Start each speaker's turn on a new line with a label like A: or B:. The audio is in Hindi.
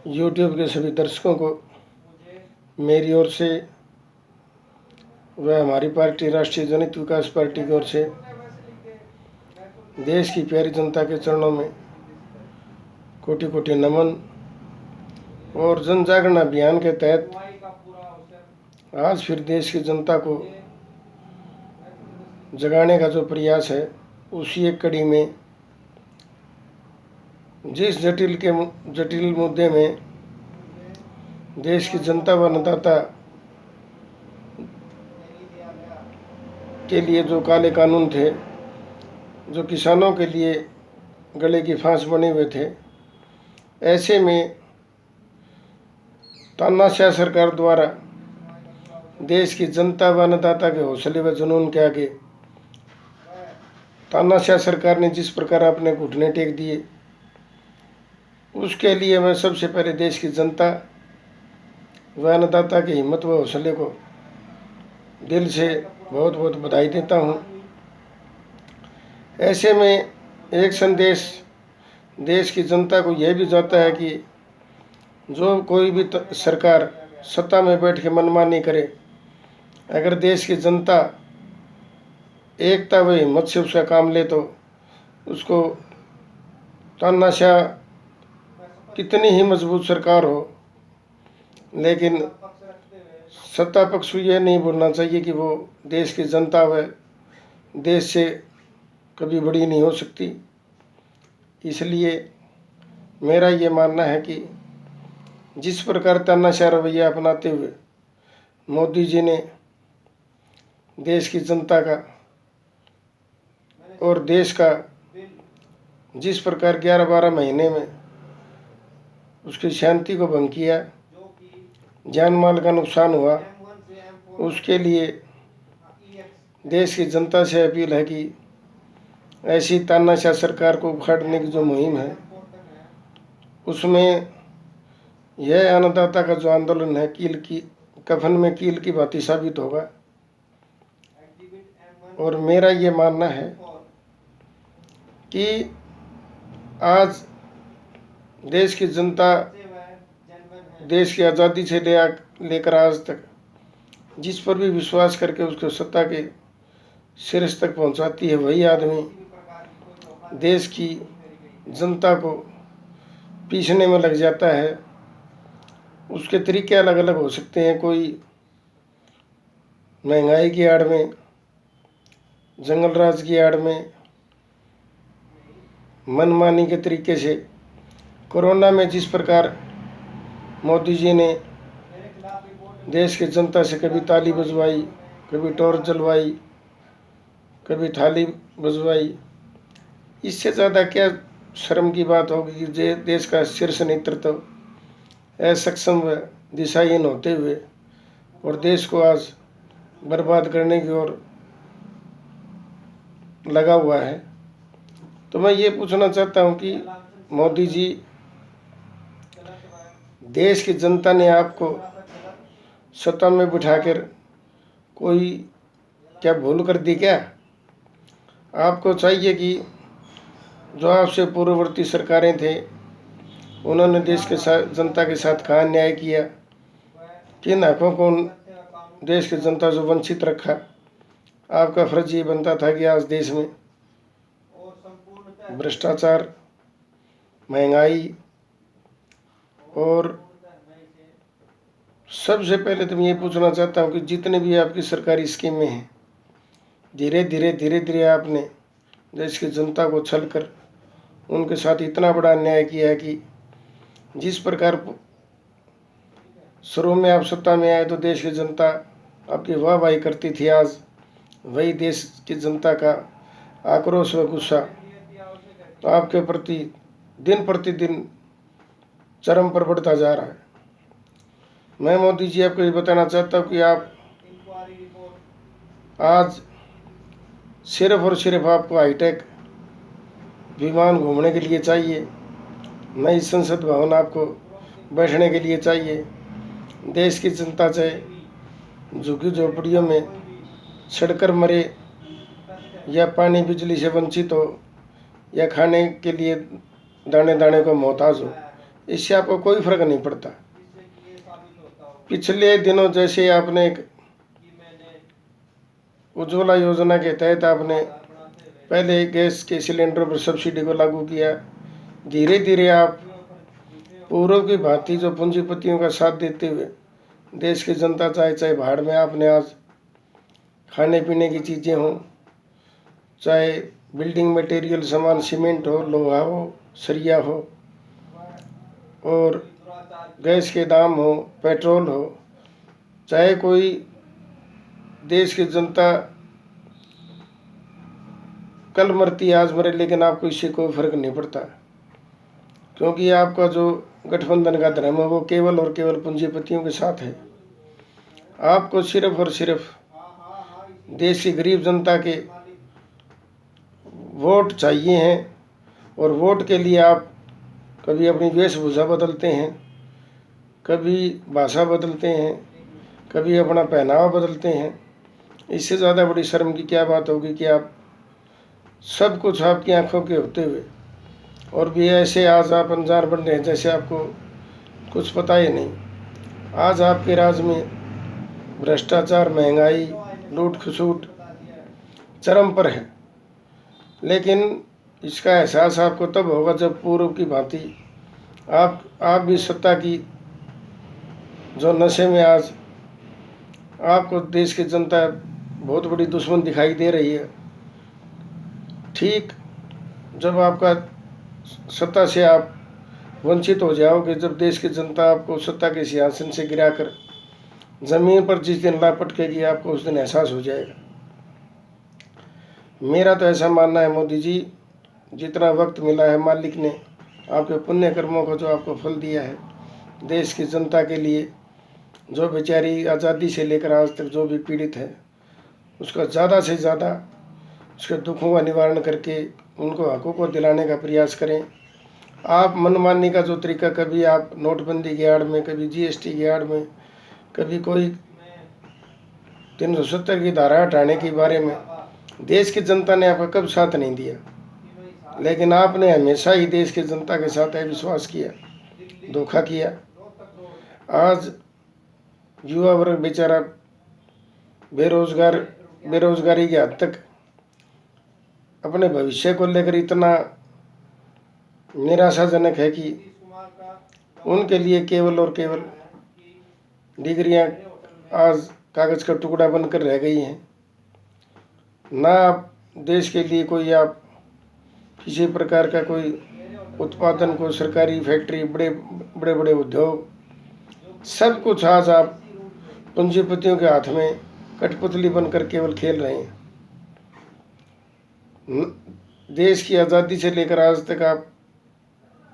A: यूट्यूब के सभी दर्शकों को मेरी ओर से व हमारी पार्टी राष्ट्रीय जनहित विकास पार्टी की ओर से देश की प्यारी जनता के चरणों में कोटि कोटि नमन। और जन जागरण अभियान के तहत आज फिर देश की जनता को जगाने का जो प्रयास है, उसी एक कड़ी में जिस जटिल मुद्दे में देश की जनता व अन्नदाता के लिए जो काले कानून थे, जो किसानों के लिए गले की फांस बने हुए थे, ऐसे में तानाशाह सरकार द्वारा देश की जनता व अन्नदाता के हौसले व जुनून के आगे तानाशाह सरकार ने जिस प्रकार अपने घुटने टेक दिए, उसके लिए मैं सबसे पहले देश की जनता व अन्नदाता की हिम्मत व हौसले को दिल से बहुत बहुत बधाई देता हूँ। ऐसे में एक संदेश देश की जनता को यह भी जाता है कि जो कोई भी सरकार सत्ता में बैठ के मनमानी करे, अगर देश की जनता एकता व हिम्मत से उसका काम ले तो उसको तानाशाह कितनी ही मजबूत सरकार हो, लेकिन सत्ता पक्ष को यह नहीं भूलना चाहिए कि वो देश की जनता व देश से कभी बड़ी नहीं हो सकती। इसलिए मेरा ये मानना है कि जिस प्रकार तानाशाह रवैया अपनाते हुए मोदी जी ने देश की जनता का और देश का जिस प्रकार 11-12 महीने में उसकी शांति को भंग किया, जान माल का नुकसान हुआ, उसके लिए देश की जनता से अपील है कि ऐसी तानाशाह सरकार को उखाड़ने की जो मुहिम है, उसमें यह अन्नदाता का जो आंदोलन है कफन में कील की भांति साबित होगा। और मेरा ये मानना है कि आज देश की जनता देश की आज़ादी से लेकर आज तक जिस पर भी विश्वास करके उसको सत्ता के शीर्ष तक पहुंचाती है, वही आदमी देश की जनता को पीसने में लग जाता है। उसके तरीके अलग अलग हो सकते हैं, कोई महंगाई की आड़ में, जंगल राज की आड़ में, मनमानी के तरीके से। कोरोना में जिस प्रकार मोदी जी ने देश की जनता से कभी ताली बजवाई, कभी टॉर्च जलवाई, कभी थाली बजवाई, इससे ज़्यादा क्या शर्म की बात होगी कि देश का शीर्ष नेतृत्व असक्षम व दिशाहीन होते हुए और देश को आज बर्बाद करने की ओर लगा हुआ है। तो मैं ये पूछना चाहता हूँ कि मोदी जी, देश की जनता ने आपको सत्ता में बिठाकर कोई क्या भूल कर दी क्या? आपको चाहिए कि जो आपसे पूर्ववर्ती सरकारें थे, उन्होंने देश के साथ जनता के साथ कहाँ न्याय किया, किन हकों को देश की जनता से वंचित रखा। आपका फर्ज ये बनता था कि आज देश में भ्रष्टाचार, महंगाई और सबसे पहले तो मैं ये पूछना चाहता हूँ कि जितने भी आपकी सरकारी स्कीमें हैं, धीरे धीरे आपने देश की जनता को छल कर उनके साथ इतना बड़ा अन्याय किया है कि जिस प्रकार शुरू में आप सत्ता में आए तो देश की जनता आपकी वाहवाही करती थी, आज वही देश की जनता का आक्रोश व गुस्सा तो आपके प्रति दिन प्रतिदिन चरम पर बढ़ता जा रहा है। मैं मोदी जी आपको ये बताना चाहता हूँ कि आप आज सिर्फ और सिर्फ आपको हाईटेक विमान घूमने के लिए चाहिए, नई संसद भवन आपको बैठने के लिए चाहिए। देश की जनता चाहे झुग्गी झोपड़ियों में सड़कर मरे या पानी बिजली से वंचित हो या खाने के लिए दाने दाने को मोहताज हो, इससे आपको कोई फर्क नहीं पड़ता। पिछले दिनों जैसे आपने एक उज्ज्वला योजना के तहत आपने पहले गैस के सिलेंडर पर सब्सिडी को लागू किया, धीरे धीरे आप पूर्व की भांति जो पूंजीपतियों का साथ देते हुए देश की जनता चाहे चाहे भाड़ में आपने आज खाने पीने की चीज़ें हों, चाहे बिल्डिंग मटेरियल सामान सीमेंट हो, लोहा हो, सरिया हो, और गैस के दाम हो, पेट्रोल हो, चाहे कोई देश की जनता कल मरती आज मरे, लेकिन आपको इससे कोई फर्क नहीं पड़ता, क्योंकि आपका जो गठबंधन का धर्म है वो केवल और केवल पूंजीपतियों के साथ है। आपको सिर्फ और सिर्फ देश की गरीब जनता के वोट चाहिए हैं, और वोट के लिए आप कभी अपनी वेशभूषा बदलते हैं, कभी भाषा बदलते हैं, कभी अपना पहनावा बदलते हैं। इससे ज़्यादा बड़ी शर्म की क्या बात होगी कि आप सब कुछ आपकी आंखों के होते हुए और भी ऐसे आज आप अनजान बन रहे हैं जैसे आपको कुछ पता ही नहीं। आज आपके राज में भ्रष्टाचार, महंगाई, लूट खसूट चरम पर है, लेकिन इसका एहसास आपको तब होगा जब पूर्व की भांति आप भी सत्ता की जो नशे में आज आपको देश की जनता बहुत बड़ी दुश्मन दिखाई दे रही है। ठीक जब आपका सत्ता से आप वंचित हो जाओगे, जब देश की जनता आपको सत्ता के सिंहासन से गिराकर जमीन पर जिस दिन लापटकेगी, आपको उस दिन एहसास हो जाएगा। मेरा तो ऐसा मानना है मोदी जी, जितना वक्त मिला है मालिक ने आपके पुण्य कर्मों को जो आपको फल दिया है, देश की जनता के लिए जो बेचारी आज़ादी से लेकर आज तक जो भी पीड़ित है, उसका ज़्यादा से ज़्यादा उसके दुखों का निवारण करके उनको हकों को दिलाने का प्रयास करें। आप मनमानी का जो तरीका, कभी आप नोटबंदी की आड़ में, कभी जीएसटी की आड़ में, कभी कोई 370 की धारा हटाने के बारे में, देश की जनता ने आपका कब साथ नहीं दिया, लेकिन आपने हमेशा ही देश की जनता के साथ अविश्वास किया, धोखा किया। आज युवा वर्ग बेचारा बेरोजगारी की हद तक अपने भविष्य को लेकर इतना निराशाजनक है कि उनके लिए केवल और केवल डिग्रियां आज कागज़ का टुकड़ा बनकर रह गई हैं। ना आप देश के लिए कोई आप किसी प्रकार का कोई उत्पादन, कोई सरकारी फैक्ट्री, बड़े बड़े उद्योग, सब कुछ आज आप पूंजीपतियों के हाथ में कठपुतली बनकर केवल खेल रहे हैं। देश की आज़ादी से लेकर आज तक आप